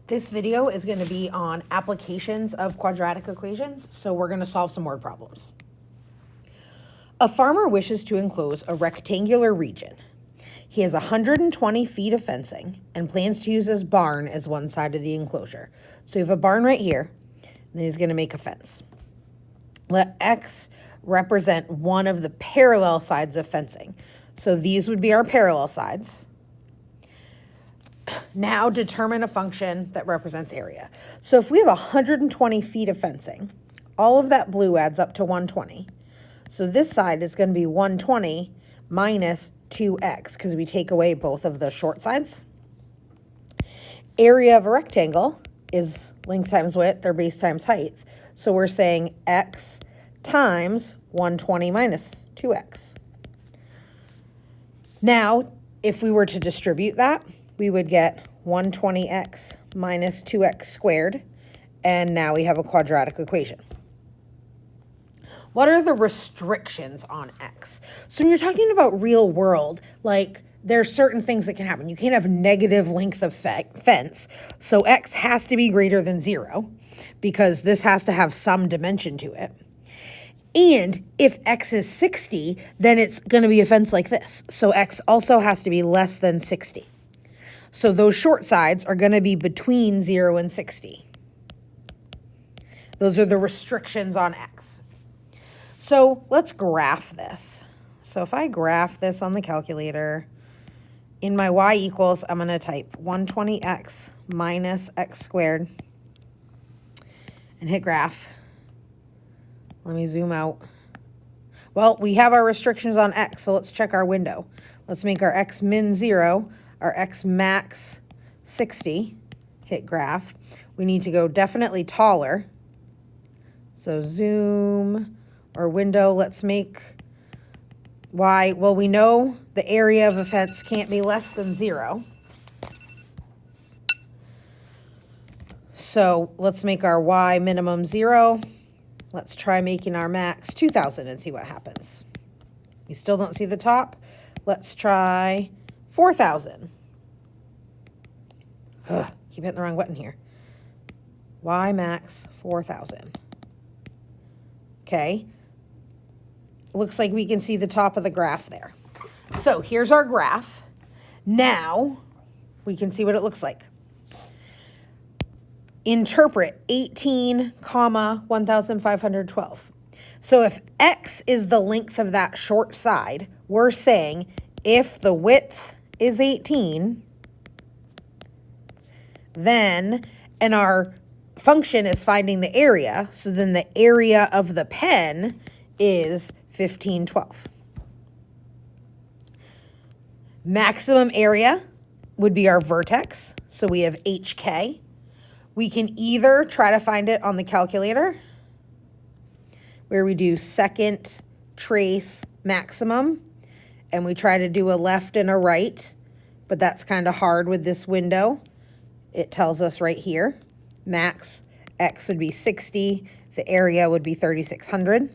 This video is going to be on applications of quadratic equations, so we're going to solve some word problems. A farmer wishes to enclose a rectangular region. He has 120 feet of fencing and plans to use his barn as one side of the enclosure. So you have a barn right here, and then he's going to make a fence. Let X represent one of the parallel sides of fencing. So these would be our parallel sides. Now determine a function that represents area. So if we have 120 feet of fencing, all of that blue adds up to 120. So this side is going to be 120 minus 2x because we take away both of the short sides. Area of a rectangle is length times width or base times height. So we're saying x times 120 minus 2x. Now, if we were to distribute that, we would get 120x minus 2x squared, and now we have a quadratic equation. What are the restrictions on x? So when you're talking about real world, like there's certain things that can happen. You can't have negative length of fence, so x has to be greater than 0 because this has to have some dimension to it. And if x is 60, then it's going to be a fence like this. So x also has to be less than 60. So those short sides are going to be between 0 and 60. Those are the restrictions on x. So let's graph this. So if I graph this on the calculator, in my y equals, I'm going to type 120x minus x squared and hit graph. Let me zoom out. Well, we have our restrictions on x, so let's check our window. Let's make our x min 0, our x max 60, hit graph. We need to go definitely taller. So zoom or window, let's make y, well, we know the area of a fence can't be less than 0. So let's make our y minimum 0. Let's try making our max 2,000 and see what happens. We still don't see the top. Let's try 4,000. Keep hitting the wrong button here. Y max 4,000. Okay. Looks like we can see the top of the graph there. So here's our graph. Now we can see what it looks like. Interpret 18, 1,512. So if x is the length of that short side, we're saying if the width is 18, then, and our function is finding the area, so then the area of the pen is 1512. Maximum area would be our vertex, so we have HK. We can either try to find it on the calculator, where we do second trace maximum, and we try to do a left and a right, but that's kind of hard with this window. It tells us right here, max x would be 60, the area would be 3,600.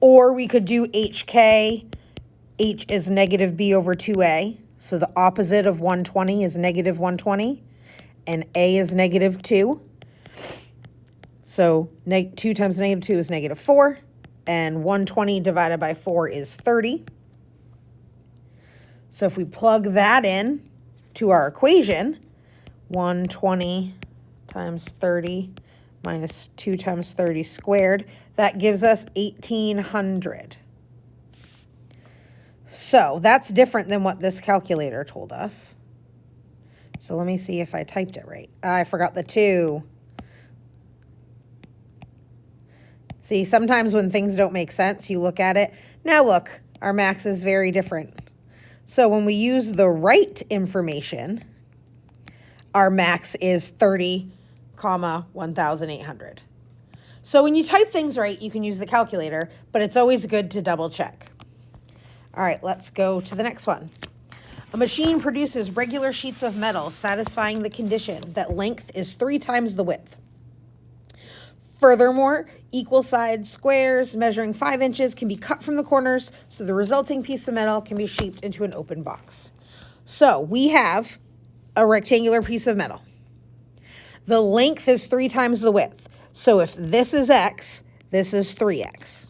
Or we could do HK, h is negative b over 2a, so the opposite of 120 is negative 120. And a is negative 2. So 2 times negative 2 is negative 4. And 120 divided by 4 is 30. So if we plug that in to our equation, 120 times 30 minus 2 times 30 squared, that gives us 1,800. So that's different than what this calculator told us. So let me see if I typed it right. I forgot the 2. See, sometimes when things don't make sense, you look at it. Now look, our max is very different. So when we use the right information, our max is 30, 1,800. So when you type things right, you can use the calculator, but it's always good to double check. All right, let's go to the next one. A machine produces regular sheets of metal satisfying the condition that length is 3 times the width. Furthermore, equal side squares measuring 5 inches can be cut from the corners, so the resulting piece of metal can be shaped into an open box. So we have a rectangular piece of metal. The length is 3 times the width. So if this is x, this is 3x.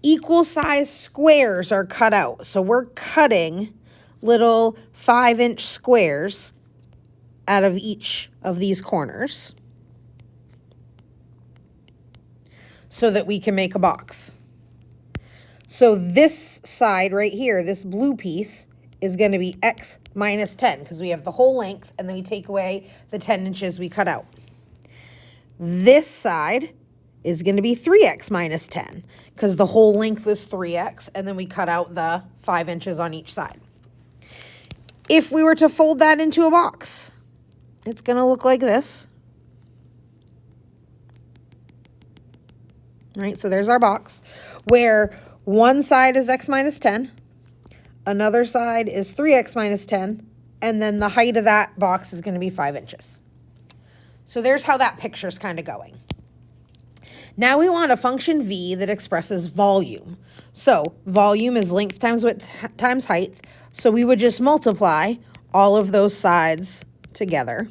Equal size squares are cut out. So we're cutting little 5-inch squares out of each of these corners so that we can make a box. So this side right here, this blue piece, is going to be x minus 10 because we have the whole length and then we take away the 10 inches we cut out. This side is going to be 3x minus 10 because the whole length was 3x and then we cut out the 5 inches on each side. If we were to fold that into a box, it's going to look like this. Right, so there's our box where one side is x minus 10, another side is 3x minus 10, and then the height of that box is going to be 5 inches. So there's how that picture's kind of going. Now we want a function v that expresses volume. So volume is length times width times height. So we would just multiply all of those sides together.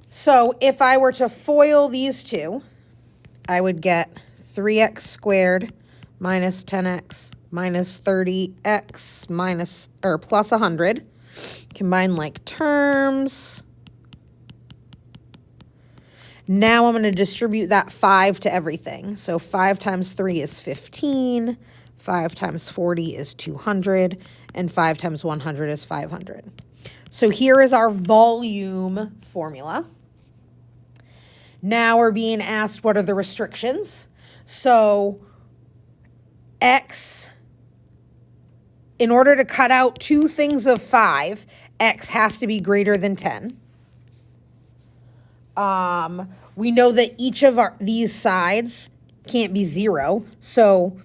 So if I were to FOIL these two, I would get 3x squared minus 10x minus 30x minus or plus 100. Combine like terms. Now I'm going to distribute that 5 to everything. So 5 times 3 is 15, 5 times 40 is 200, and 5 times 100 is 500. So here is our volume formula. Now we're being asked what are the restrictions. So x, in order to cut out two things of 5, x has to be greater than 10. We know that each of these sides can't be 0. So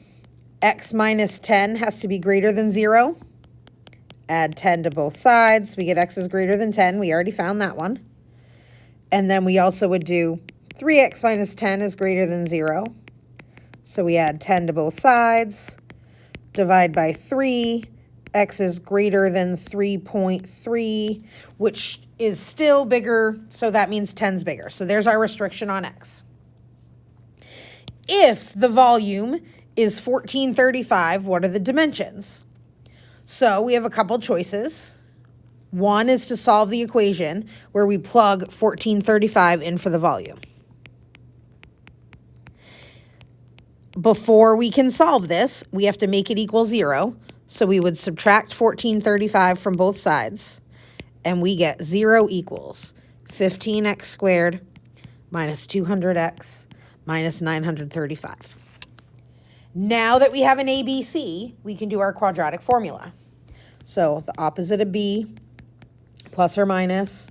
x minus 10 has to be greater than 0. Add 10 to both sides. We get x is greater than 10. We already found that one. And then we also would do 3x minus 10 is greater than 0. So we add 10 to both sides. Divide by 3. X is greater than 3.3, which is still bigger, so that means 10's bigger. So there's our restriction on x. If the volume is 1435, what are the dimensions? So we have a couple choices. One is to solve the equation where we plug 1435 in for the volume. Before we can solve this, we have to make it equal 0. So we would subtract 1435 from both sides, and we get 0 equals 15x squared minus 200x minus 935. Now that we have an ABC, we can do our quadratic formula. So the opposite of b plus or minus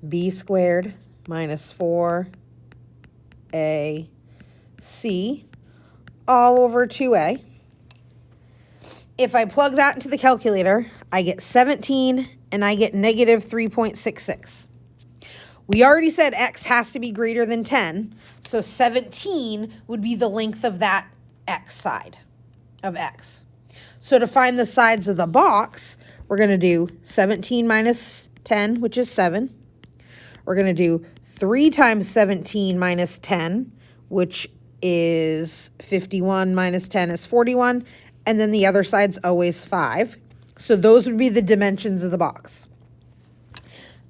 b squared minus 4ac all over 2a. If I plug that into the calculator, I get 17 and I get negative 3.66. We already said x has to be greater than 10, so 17 would be the length of that x side of x. So to find the sides of the box, we're going to do 17 minus 10, which is 7. We're going to do 3 times 17 minus 10, which is 51 minus 10 is 41. And then the other side's always 5. So those would be the dimensions of the box.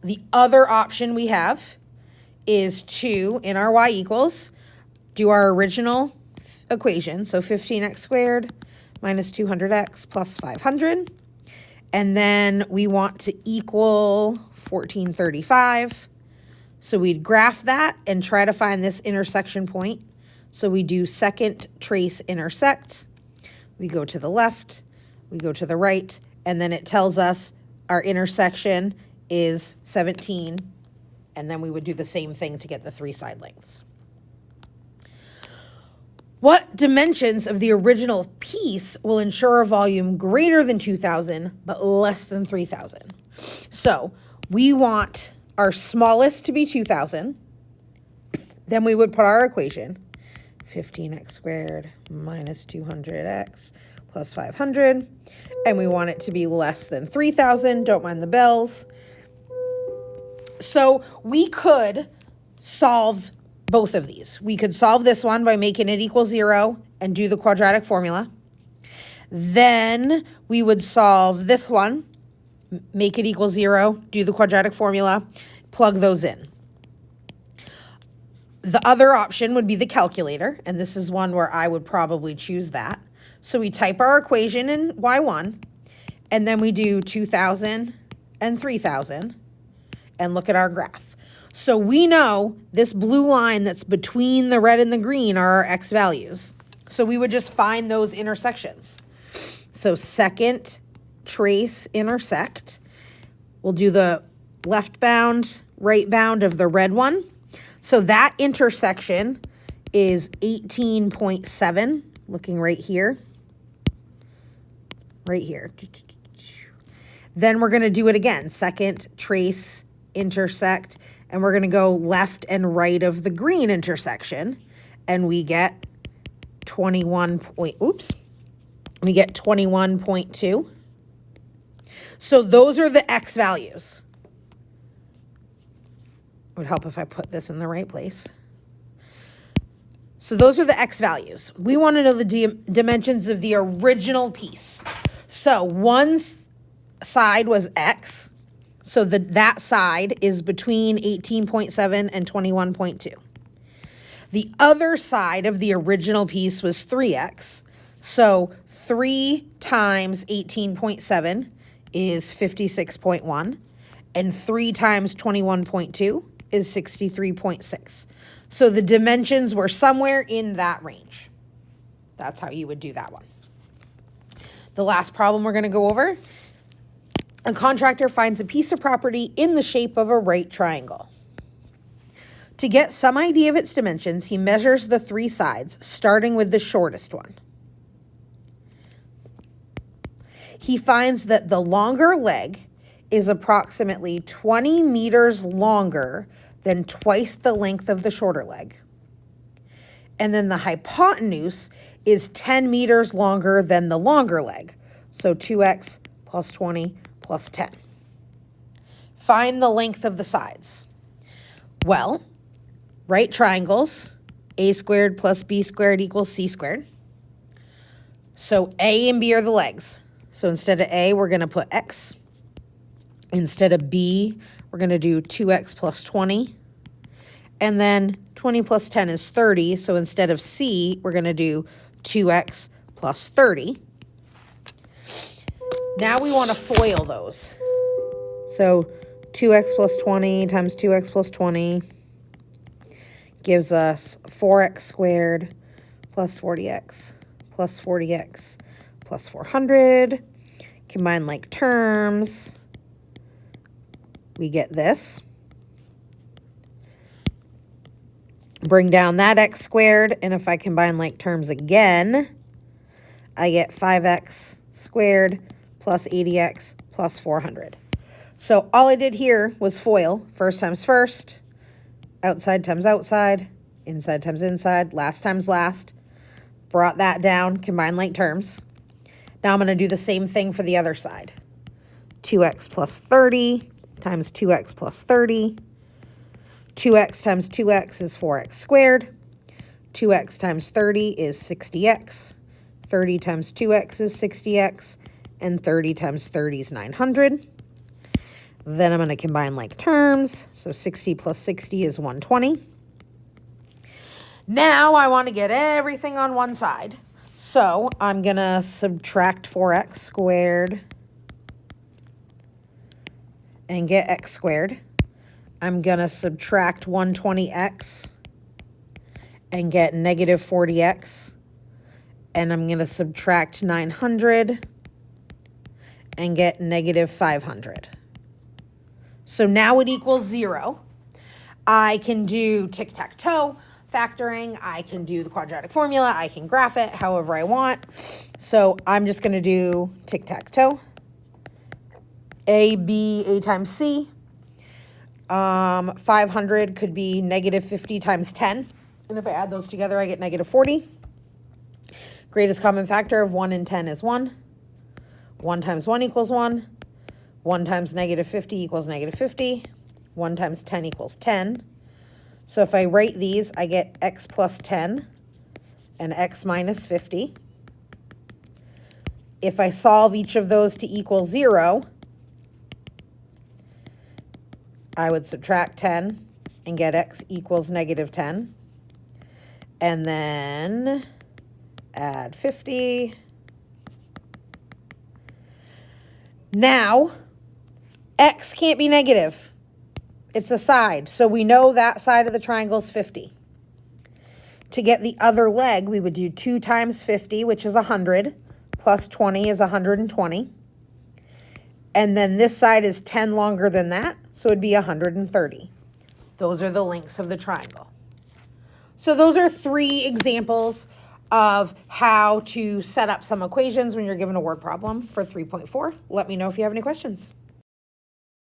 The other option we have is to, in our y equals, do our original equation. So 15x squared minus 200x plus 500. And then we want to equal 1435. So we'd graph that and try to find this intersection point. So we do second trace intersect. We go to the left, we go to the right, and then it tells us our intersection is 17, and then we would do the same thing to get the 3 side lengths. What dimensions of the original piece will ensure a volume greater than 2,000 but less than 3,000? So we want our smallest to be 2,000. Then we would put our equation. 15x squared minus 200x plus 500. and we want it to be less than 3,000. Don't mind the bells. So we could solve both of these. We could solve this one by making it equal 0 and do the quadratic formula. Then we would solve this one, make it equal 0, do the quadratic formula, plug those in. The other option would be the calculator, and this is one where I would probably choose that. So we type our equation in Y1, and then we do 2,000 and 3,000, and look at our graph. So we know this blue line that's between the red and the green are our x values. So we would just find those intersections. So second trace intersect. We'll do the left bound, right bound of the red one. So that intersection is 18.7, looking right here. Right here. Then we're going to do it again. Second trace intersect, and we're going to go left and right of the green intersection, and we get 21.2. So those are the x values. It would help if I put this in the right place. So those are the x values. We want to know the dimensions of the original piece. So one side was x. So that side is between 18.7 and 21.2. The other side of the original piece was 3x. So 3 times 18.7 is 56.1. And 3 times 21.2 is 63.6. So the dimensions were somewhere in that range. That's how you would do that one. The last problem we're going to go over. A contractor finds a piece of property in the shape of a right triangle. To get some idea of its dimensions, he measures the 3 sides, starting with the shortest one. He finds that the longer leg is approximately 20 meters longer than twice the length of the shorter leg. And then the hypotenuse is 10 meters longer than the longer leg. So 2x plus 20 plus 10. Find the length of the sides. Well, right triangles, a squared plus b squared equals c squared. So a and b are the legs. So instead of a, we're going to put x. Instead of b, we're going to do 2x plus 20. And then 20 plus 10 is 30. So instead of c, we're going to do 2x plus 30. Now we want to FOIL those. So 2x plus 20 times 2x plus 20 gives us 4x squared plus 40x plus 40x plus 400. Combine like terms. We get this. Bring down that x squared, and if I combine like terms again, I get 5x squared plus 80x plus 400. So all I did here was FOIL, first times first, outside times outside, inside times inside, last times last. Brought that down, combine like terms. Now I'm going to do the same thing for the other side. 2x plus 30 times 2x plus 30. 2x times 2x is 4x squared. 2x times 30 is 60x. 30 times 2x is 60x. And 30 times 30 is 900. Then I'm going to combine like terms. So 60 plus 60 is 120. Now I want to get everything on one side. So I'm going to subtract 4x squared and get x squared. I'm going to subtract 120x and get negative 40x. And I'm going to subtract 900 and get negative 500. So now it equals 0. I can do tic-tac-toe factoring. I can do the quadratic formula. I can graph it however I want. So I'm just going to do tic-tac-toe. A times C. 500 could be negative 50 times 10. And if I add those together, I get negative 40. Greatest common factor of 1 and 10 is 1. 1 times 1 equals 1. 1 times negative 50 equals negative 50. 1 times 10 equals 10. So if I write these, I get x plus 10 and x minus 50. If I solve each of those to equal 0, I would subtract 10 and get x equals negative 10. And then add 50. Now, x can't be negative. It's a side, so we know that side of the triangle is 50. To get the other leg, we would do 2 times 50, which is 100, plus 20 is 120. And then this side is 10 longer than that, so it'd be 130. Those are the lengths of the triangle. So those are 3 examples of how to set up some equations when you're given a word problem for 3.4. Let me know if you have any questions.